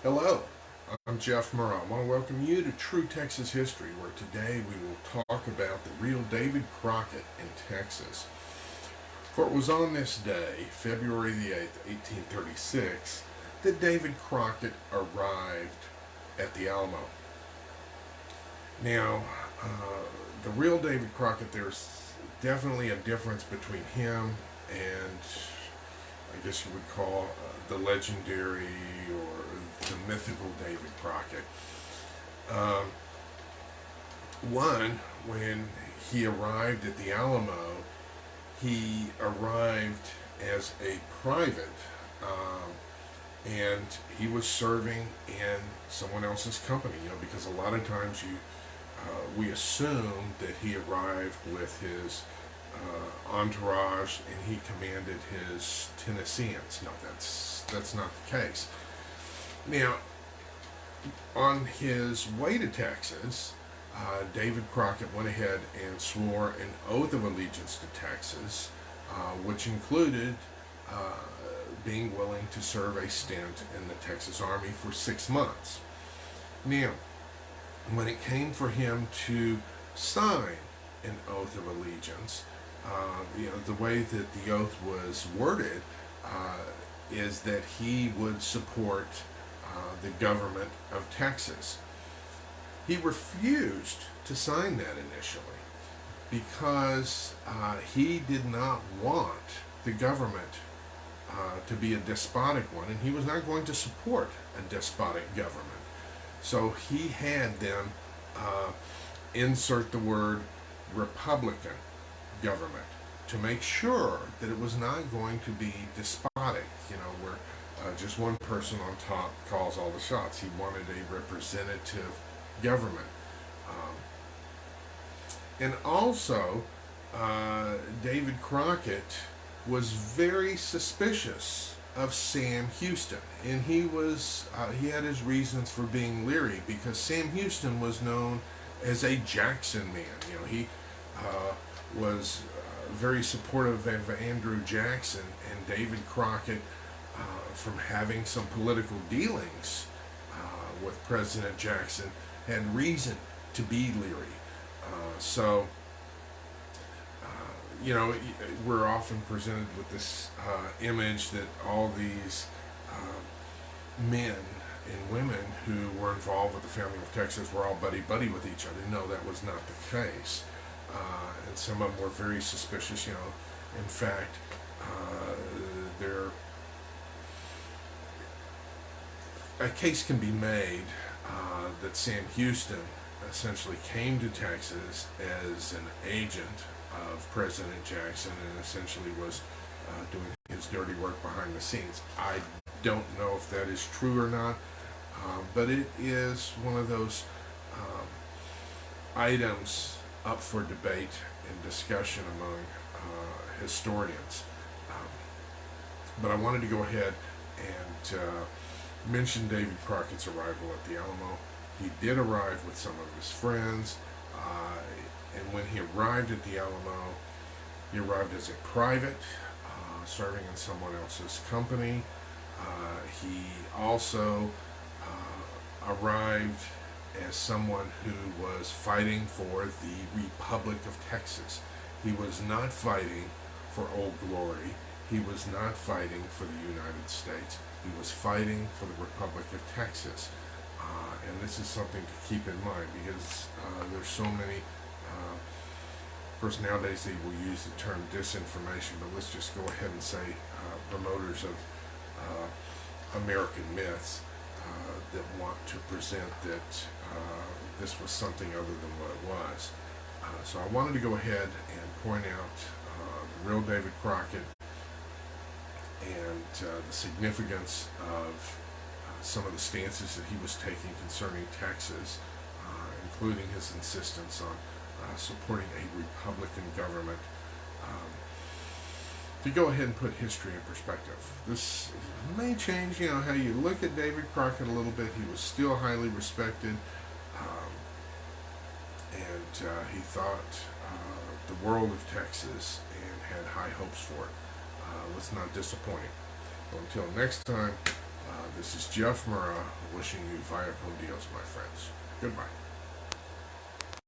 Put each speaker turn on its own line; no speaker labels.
Hello, I'm Jeff Murrah. I want to welcome you to True Texas History, where today we will talk about the real David Crockett in Texas. For it was on this day, February the 8th, 1836, that David Crockett arrived at the Alamo. Now, the real David Crockett, there's definitely a difference between him and I guess you would call the legendary or the mythical David Crockett. Um, One, when he arrived at the Alamo, he arrived as a private, and he was serving in someone else's company. Because a lot of times we assume that he arrived with his entourage and he commanded his Tennesseans. No, that's not the case. Now, on his way to Texas, David Crockett went ahead and swore an oath of allegiance to Texas, which included being willing to serve a stint in the Texas Army for 6 months. Now, when it came for him to sign an oath of allegiance, the way that the oath was worded is that he would support the government of Texas. He refused to sign that initially because he did not want the government to be a despotic one, and he was not going to support a despotic government. So he had them insert the word Republican government to make sure that it was not going to be despotic, where just one person on top calls all the shots. He wanted a representative government. And also, David Crockett was very suspicious of Sam Houston, and he had his reasons for being leery because Sam Houston was known as a Jackson man. He was very supportive of Andrew Jackson, and David Crockett, from having some political dealings with President Jackson, had reason to be leery. We're often presented with this image that all these men and women who were involved with the founding of Texas were all buddy-buddy with each other. No, that was not the case. And some of them were very suspicious. In fact, a case can be made that Sam Houston essentially came to Texas as an agent of President Jackson and essentially was doing his dirty work behind the scenes. I don't know if that is true or not, but it is one of those items up for debate and discussion among historians. But I wanted to go ahead and mention David Crockett's arrival at the Alamo. He did arrive with some of his friends, and when he arrived at the Alamo, he arrived as a private, serving in someone else's company. He also arrived as someone who was fighting for the Republic of Texas. He was not fighting for Old Glory. He was not fighting for the United States. He was fighting for the Republic of Texas. And this is something to keep in mind because there's so many, of course nowadays they will use the term disinformation, but let's just go ahead and say promoters of American myths that want to present that this was something other than what it was. So I wanted to go ahead and point out the real David Crockett and the significance of some of the stances that he was taking concerning Texas, including his insistence on supporting a Republican government. To go ahead and put history in perspective, this may change, how you look at David Crockett a little bit. He was still highly respected, and he thought the world of Texas and had high hopes for it. Was not disappointing. So until next time, This is Jeff Murrah wishing you vaya con Dios, my friends. Goodbye.